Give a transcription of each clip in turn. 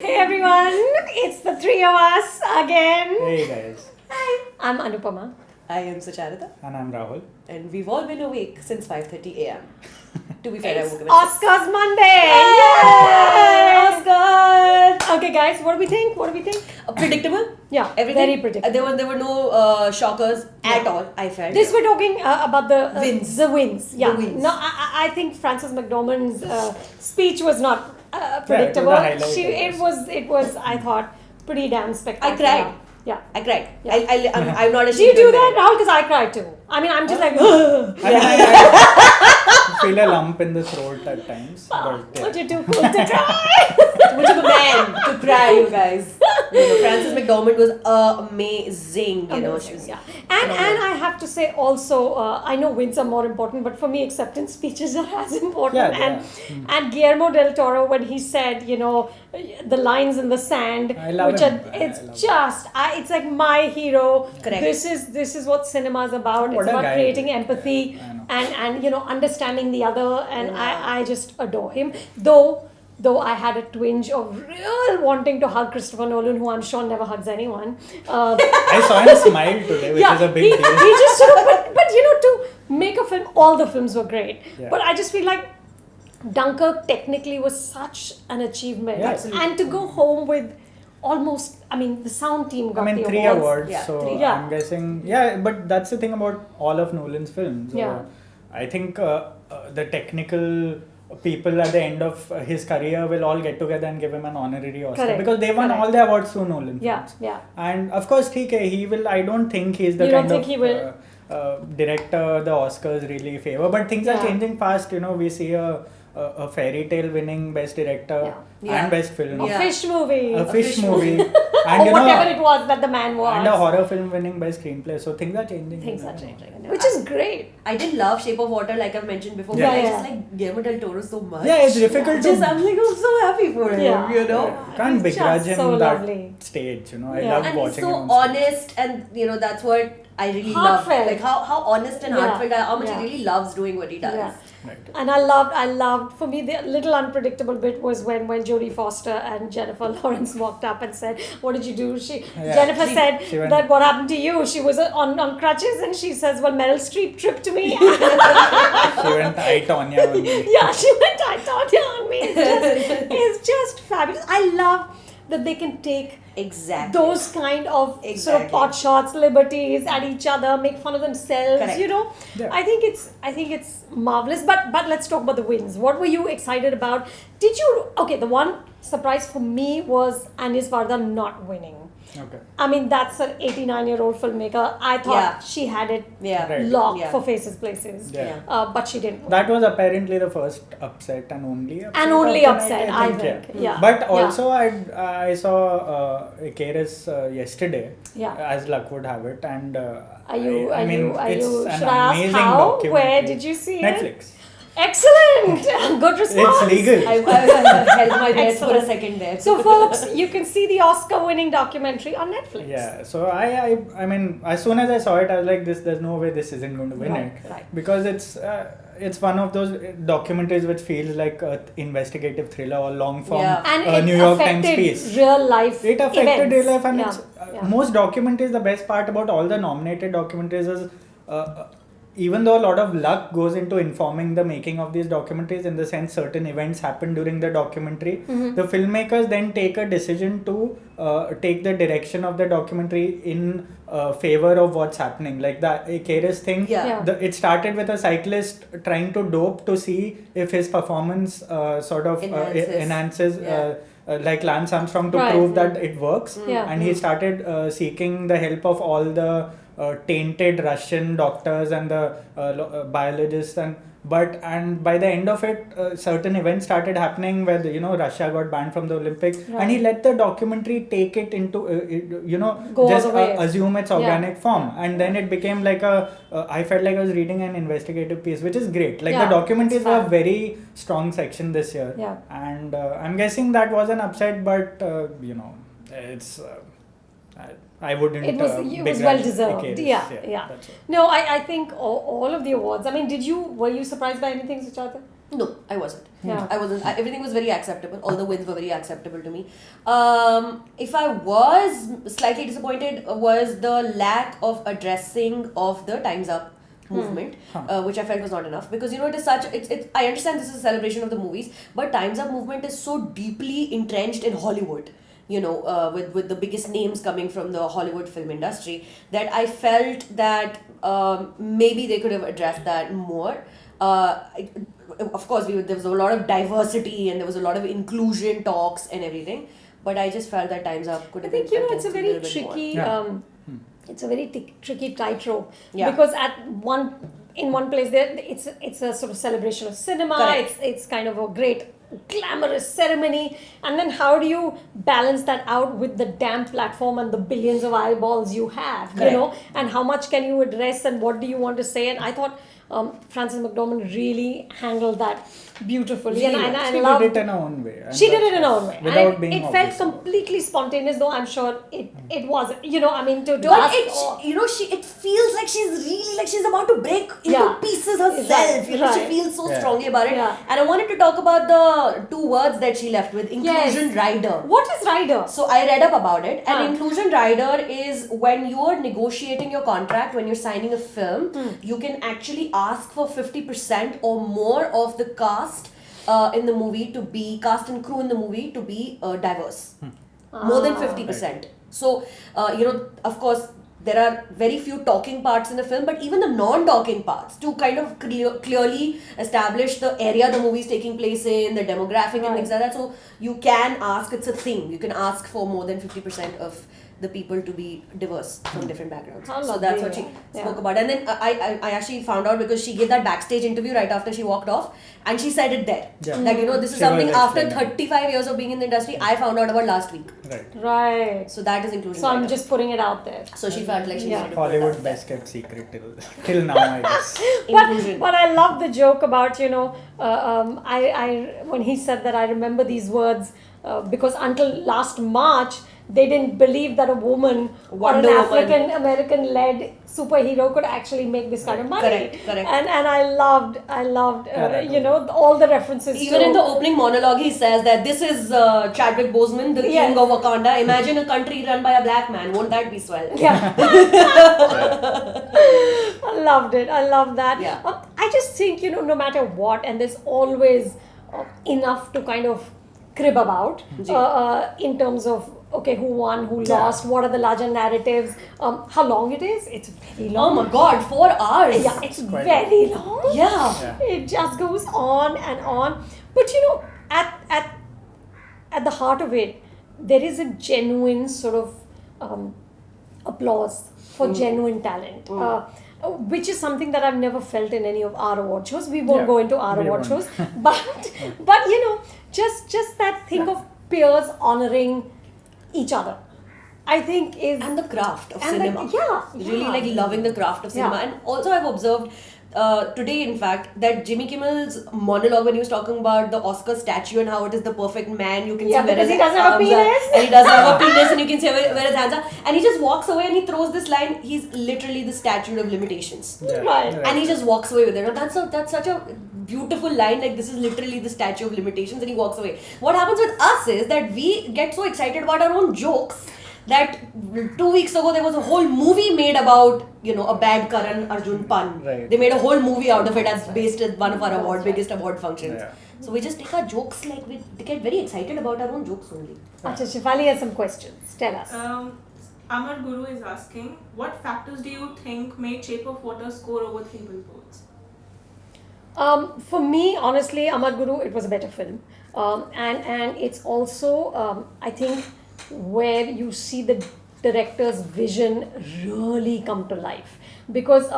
Hey everyone, it's the three of us again. Hey guys, Hi, I'm Anupama. I am Sucharita, and I'm Rahul. and we've all been awake since 5:30 a.m. To be fair, I It's woke up at 6. Oscars Monday. Yay! Yay! Oscar! Okay, guys, what do we think? Predictable. Yeah, Everything. very predictable. There were no shockers at all. I felt. This we're talking about the Wins. The wins. Yeah. The wins. No, I think Frances McDormand's speech was not it predictable. was a highlight, I guess. It was I thought pretty damn spectacular. I cried. Yeah. I cried. Yeah. I'm not ashamed. Do you do to that, admit it. Rahul? Because I cried too. I mean, I'm just like. I feel a lump in the throat at times. But But yeah. you're too cool to cry. Too much of a man to cry, you guys. Frances McDormand was amazing. You know, she was. Yeah. And I have to say also, I know wins are more important, but for me, acceptance speeches are as important. Yeah, And Guillermo del Toro, when he said, the lines in the sand, I love which him. are, I it's love just, this like my hero. Correct. This is what cinema is about. What It's a about guy. creating empathy Yeah, I know. and understanding the other. And Yeah. I just adore him. Though I had a twinge of real wanting to hug Christopher Nolan, who I'm sure never hugs anyone. I saw him smile today, which is a big he, deal. he just sort of, but to make a film, all the films were great. Yeah. But I just feel like Dunkirk technically was such an achievement. Yeah. Absolutely. And to go home with almost, the sound team got the 3 awards. awards, Yeah, so 3. Yeah. I'm guessing. Yeah, but that's the thing about all of Nolan's films. Yeah. I think the technical people at the end of his career will all get together and give him an honorary Oscar Correct. because they won Correct. all the awards through Nolan Yeah, films. yeah. And of course, he will. I don't think he's the You don't kind think of he will? director the Oscars really favor. But things are Yeah. changing fast. We see a fairy tale winning best director Yeah. and best film. A Yeah. fish movie. A fish movie. Or and whatever it was that the man was. and a horror film winning best screenplay. So things are changing. Things you are know. changing. Which is great. I did love Shape of Water, like I've mentioned before. Yeah. But I Yeah. just like Guillermo del Toro so much. Yeah, it's difficult Just, to. I'm like, I'm so happy for him, Yeah. Can't He's begrudge just him so that lovely. stage. I Yeah. love And he's watching so him. On stage. honest, and that's what I really Heartfelt. love. Like how honest and Yeah. heartfelt, how much Yeah. he really loves doing what he does. Yeah. Right. And I loved, for me, the little unpredictable bit was when Jodie Foster and Jennifer Lawrence walked up and said, what did you do? Yeah. Jennifer said she went- that what happened to you? She was on crutches and she says, well, Meryl Streep tripped me. She went I Tonya on me. Yeah, she went, I thought on me. It's just fabulous. I love that they can take Exactly. those kind of sort of Exactly. pot shots, liberties at each other, make fun of themselves. Correct. Yeah. I think it's marvelous. But let's talk about the wins. What were you excited about? The one surprise for me was Anis Varda not winning. Okay. I mean, that's an 89-year-old filmmaker. I thought Yeah. she had it Yeah. Right. locked Yeah. for Faces Places. Yeah. But she didn't. That was apparently the first upset and only upset. And only of the upset, night, I think. Yeah. But Yeah. also, I saw Keres yesterday, Yeah. as luck would have it, and Are you? it's an Should I ask amazing how? documentary. Where did you see it? Netflix. Excellent. Good response. It's legal. I held my breath for a Excellent. second there. So, folks, you can see the Oscar-winning documentary on Netflix. Yeah, so I mean, as soon as I saw it, I was like, there's no way this isn't going to win Right, it. right. Because it's one of those documentaries which feels like an investigative thriller or long form Yeah. And New it York Times affected piece. real life. It affected events. real life, and Yeah, it's yeah. most documentaries. The best part about all the nominated documentaries is, even though a lot of luck goes into informing the making of these documentaries, in the sense certain events happen during the documentary, the filmmakers then take a decision to take the direction of the documentary in favor of what's happening. Like the Keres thing, Yeah. Yeah. it started with a cyclist trying to dope to see if his performance enhances. Yeah. Like Lance Armstrong to Right. prove that it works, Yeah. and he started seeking the help of all the tainted Russian doctors and the biologists, and by the end of it, certain events started happening where Russia got banned from the Olympics, and he Right. let the documentary take it into Go all just the way. assume its Yeah. organic form, and then it became like I felt like I was reading an investigative piece, which is great. Like Yeah, the documentaries it's were a fab. very strong section this year, Yeah. and I'm guessing that was an upset, but it's. I wouldn't. It was begrudge well deserved. Keres. Yeah. that's all. No, I think all of the awards. I mean, were you surprised by anything, Sucharita? No, I wasn't. Yeah. I wasn't. Everything was very acceptable. All the wins were very acceptable to me. If I was slightly disappointed, was the lack of addressing of the Time's Up movement, which I felt was not enough. Because, it is such. It's. I understand this is a celebration of the movies, but Time's Up movement is so deeply entrenched in Hollywood. With the biggest names coming from the Hollywood film industry, that I felt that maybe they could have addressed that more. Of course, there was a lot of diversity and there was a lot of inclusion talks and everything, but I just felt that Time's Up could have been it's a very addressed little bit more. tricky. It's a very tricky tightrope because in one place there it's a sort of celebration of cinema. Correct. It's kind of a great glamorous ceremony, and then how do you balance that out with the damn platform and the billions of eyeballs you have? Correct. And how much can you address and what do you want to say? And I thought Frances McDormand really handled that beautifully, and I She loved did it in her own way. She did it in her own way. Without And being it felt obvious. completely spontaneous, though I'm sure it wasn't. To But ask, it feels like she's about to break into pieces herself. Right. She feels so strongly about it. Yeah. And I wanted to talk about the two words that she left with: inclusion rider. What is rider? So I read up about it. An inclusion rider is when you're negotiating your contract, when you're signing a film, you can actually ask for 50% or more of the cast in the movie to be cast and crew in the movie to be diverse. More than 50%. So of course, there are very few talking parts in the film, but even the non-talking parts to kind of clearly establish the area the movie is taking place in, the demographic and things like that. So you can ask, it's a thing, you can ask for more than 50% of the people to be diverse from different backgrounds. How So lovely. that's what she spoke about. And then I actually found out because she gave that backstage interview right after she walked off, and she said it there. Yeah. That, this is She was something after explaining. 35 years of being in the industry, I found out about last week. Right. So that is inclusion. So I'm rider. just putting it out there. So she felt like she needed to put it out Hollywood there. best kept secret till now, I guess. Inclusion. But I love the joke about I when he said that I remember these words because until last March they didn't believe that a woman or an Wonder Woman. African American led superhero could actually make this kind of money. Correct. And I loved all the references. Even in the opening monologue, he says that this is Chadwick Boseman, the king of Wakanda. Imagine a country run by a black man. Won't that be swell? Yeah. I loved it. I love that. Yeah. I just think, no matter what, and there's always enough to kind of crib about in terms of, okay, who won, who lost, what are the larger narratives, how long it is. It's very long. Oh my god, 4 hours. Yeah, it's very long. Yeah. It just goes on and on. But, at the heart of it, there is a genuine sort of applause for genuine talent. Which is something that I've never felt in any of our award shows. We won't go into our award shows, but just that thing of peers honoring each other, I think is And the craft of and cinema. Really yeah. like loving the craft of cinema. Yeah. And also I've observed today, in fact, that Jimmy Kimmel's monologue when he was talking about the Oscar statue and how it is the perfect man, you can see where because his he doesn't have a arms are, penis. and he doesn't have a penis, and you can see where his hands are, and he just walks away and he throws this line. He's literally the statute of limitations. Right. And he just walks away with it. And that's such a beautiful line. Like, this is literally the statute of limitations, and he walks away. What happens with us is that we get so excited about our own jokes that 2 weeks ago there was a whole movie made about a bad Karan Arjun pun. Right. They made a whole movie out of it as based at one of our biggest award functions. Yeah. So we just take our jokes, like we get very excited about our own jokes only. Acha, Shifali has some questions. Tell us. Amar Guru is asking, what factors do you think made Shape of Water score over 3 billboards? For me, honestly, Amar Guru, it was a better film. And it's also, I think, where you see the director's vision really come to life. Because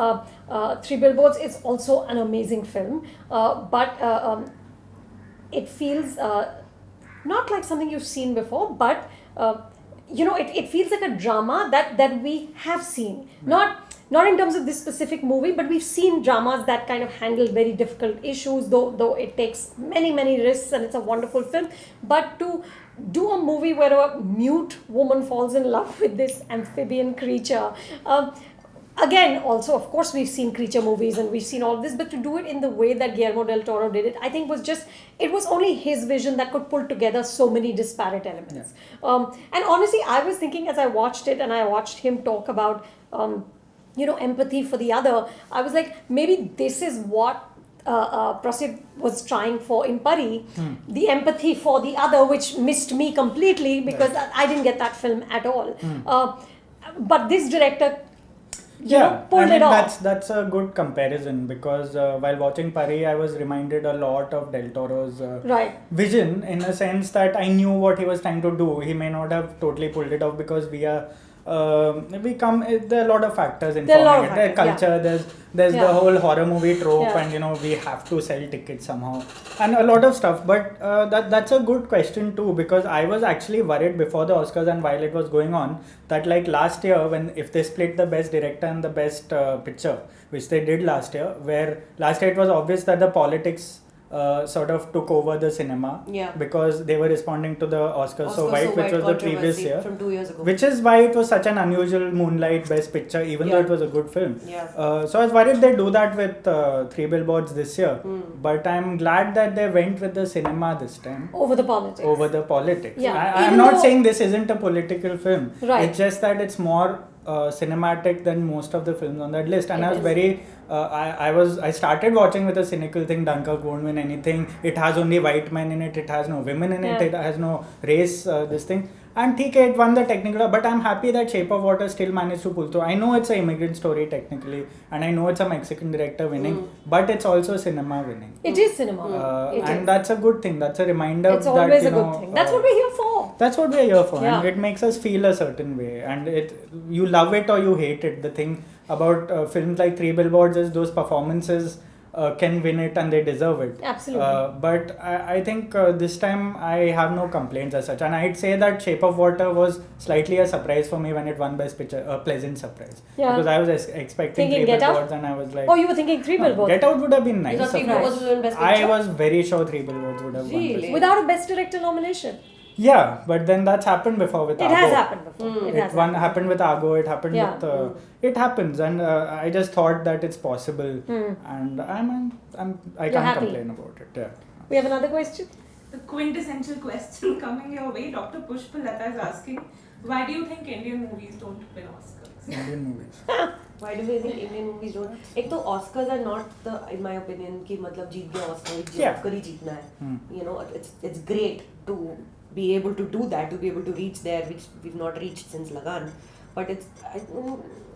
3 Billboards is also an amazing film, but it feels not like something you've seen before, but it feels like a drama that we have seen. Not in terms of this specific movie, but we've seen dramas that kind of handle very difficult issues, though it takes many, many risks, and it's a wonderful film. But to do a movie where a mute woman falls in love with this amphibian creature, again, also, of course, we've seen creature movies and we've seen all this, but to do it in the way that Guillermo del Toro did it, I think it was only his vision that could pull together so many disparate elements. And honestly, I was thinking as I watched it and I watched him talk about, empathy for the other, I was like, maybe this is what Prasid was trying for in Pari, the empathy for the other, which missed me completely because I didn't get that film at all. But this director, pulled it off. That's a good comparison because while watching Pari, I was reminded a lot of Del Toro's vision, in a sense that I knew what he was trying to do. He may not have totally pulled it off because there are a lot of factors informing it. There's culture, there's the whole horror movie trope, and we have to sell tickets somehow, and a lot of stuff. But that's a good question too, because I was actually worried before the Oscars and while it was going on that, like last year, if they split the best director and the best picture, which they did last year, where last year it was obvious that the politics sort of took over the cinema because they were responding to the Oscars So White, which was the previous year, from 2 years ago, which is why it was such an unusual Moonlight Best Picture, even though it was a good film. So I was worried they do that with Three Billboards this year, but I'm glad that they went with the cinema this time over the politics. I'm not saying this isn't a political film. It's just that it's more cinematic than most of the films on that list, and I was very I started watching with a cynical thing. Dunkirk won't win anything, it has only white men in it, it has no women in it, it has no race, this thing, and it won the technical, but I'm happy that Shape of Water still managed to pull through. I know it's an immigrant story technically, and I know it's a Mexican director winning, but it's also cinema winning. It is cinema, and that's a good thing. That's a reminder. It's always a good thing. That's what we're here for. That's what we're here for, and it makes us feel a certain way, and you love it or you hate it. The thing about films like Three Billboards is those performances can win it and they deserve it. Absolutely. But I think this time I have no complaints as such, and I'd say that Shape of Water was slightly a surprise for me when it won Best Picture, a pleasant surprise. Because I was expecting Three Billboards, and I was like, oh, you were thinking Three Billboards? Get Out would have been nice. You thought Three Billboards would win Best Picture? I was very sure Three Billboards would have won Best Picture. Without a Best Director nomination. Yeah, but then that's happened before with Argo. It has happened before. It happened with Argo. It happened with. It happens, and I just thought that it's possible, and I can't complain about it. Yeah. We have another question. The quintessential question coming your way. Dr. Pushpalata is asking, why do you think Indian movies don't win Oscars? Indian movies. Why do we think Indian movies don't? एक तो Oscars are not the, in my opinion, कि मतलब जीत गया Oscar ही जीतना है. It's great to be able to do that, to be able to reach there, which we've not reached since Lagan. But I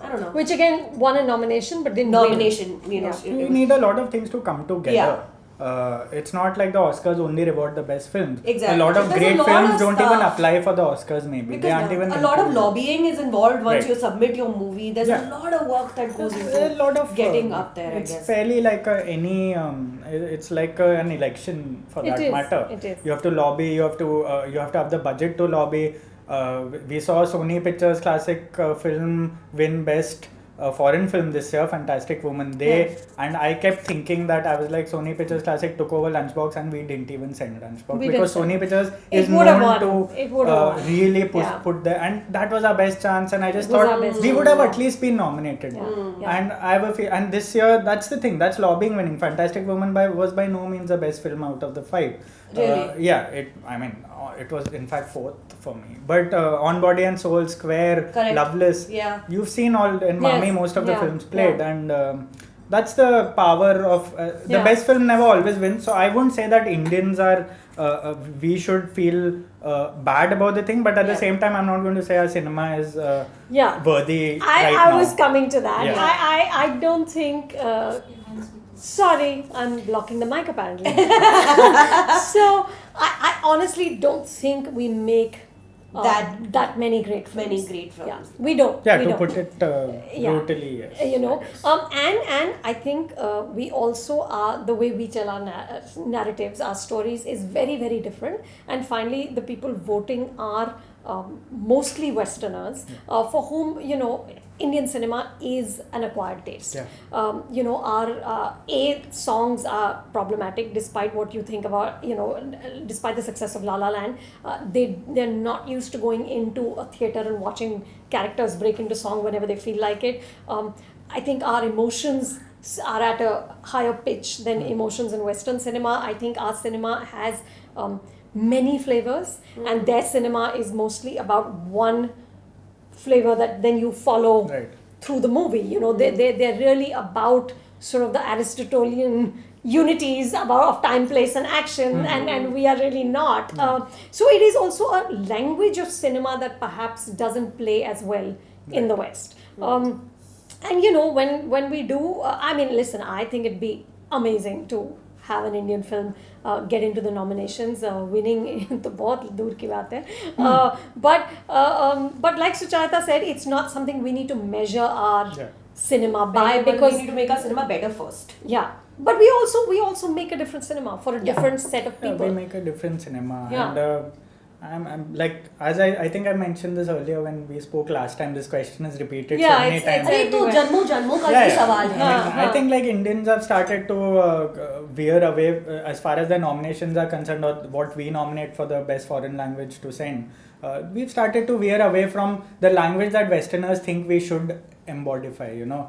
don't know. Which again won a nomination but didn't win. You need a lot of things to come together. It's not like the Oscars only reward the best films. Exactly. A lot of great films don't even apply for the Oscars maybe. They aren't even a lot of lobbying is involved once you submit your movie. There's a lot of work that goes into a lot of getting up there, I guess. It's fairly like it's like an election for that matter. It is. You have to lobby, you have to have the budget to lobby. We saw Sony Pictures classic film win best foreign film this year, Fantastic Woman. And I kept thinking that I was like, Sony Pictures Classic took over Lunchbox and we didn't even send Lunchbox because Sony Pictures is known to really put there, and that was our best chance, and I just thought we would have at least been nominated. And I have a feel, and this year that's the thing, that's lobbying winning. Fantastic Woman was by no means the best film out of the 5. Really? It was in fact 4th for me. But On Body and Soul, Square, Loveless, you've seen all in Mummy most of the films played, and that's the power of the best film never always wins. So I wouldn't say that Indians are we should feel bad about the thing, but at the same time I'm not going to say our cinema is worthy I was coming to that. I don't think sorry, I'm blocking the mic apparently. So I honestly don't think we make that many great films. We don't. Put it brutally, yes. And I think we also are, the way we tell our narratives, our stories is very, very different. And finally, the people voting are mostly Westerners, for whom, Indian cinema is an acquired taste. Our songs are problematic despite what you think about, despite the success of La La Land. They're not used to going into a theatre and watching characters break into song whenever they feel like it. I think our emotions are at a higher pitch than emotions in Western cinema. I think our cinema has many flavors, and their cinema is mostly about one flavor that then you follow Right. through the movie. You know, they're really about sort of the Aristotelian unities about of time, place, and action, and we are really not. So it is also a language of cinema that perhaps doesn't play as well in the West. And you know, when we do, I mean, listen, I think it'd be amazing to have an Indian film get into the nominations. Winning to bahut dur ki baat hai. But like Sucharita said, it's not something we need to measure our cinema by, because we need to make our cinema better first. yeah. But we also make a different cinema for a different set of people. We make a different cinema. Yeah. And I'm like, as I think I mentioned this earlier when we spoke last time, this question is repeated Yeah, so many it's- times. अरे तो जन्मों का ये सवाल है. I think like Indians have started to veer away as far as the nominations are concerned, or what we nominate for the best foreign language to send. We've started to veer away from the language that Westerners think we should embodify. You know,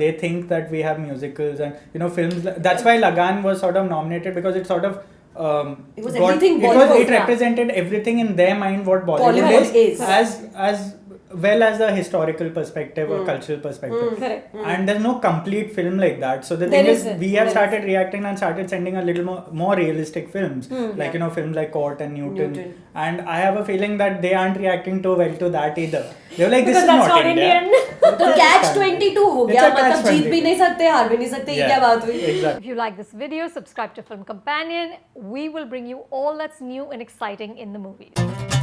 they think that we have musicals and films. That's why Lagan was sort of nominated, because it sort of It was everything Bollywood, it represented everything in their mind what Bollywood, Bollywood is. as well as a historical perspective or cultural perspective. Correct. And there's no complete film like that. So the There thing is, isn't. we have There started reacting and started sending a little more realistic films, like films like Court and Newton. And I have a feeling that they aren't reacting too well to that either. They're like, this Because is that's not not India. Indian. तो catch 22 हो It's गया, a catch मतलब जीत 22. भी नहीं सकते, हार भी नहीं सकते, ये क्या बात हुई? Exactly. If you like this video, subscribe to Film Companion. We will bring you all that's new and exciting in the movies.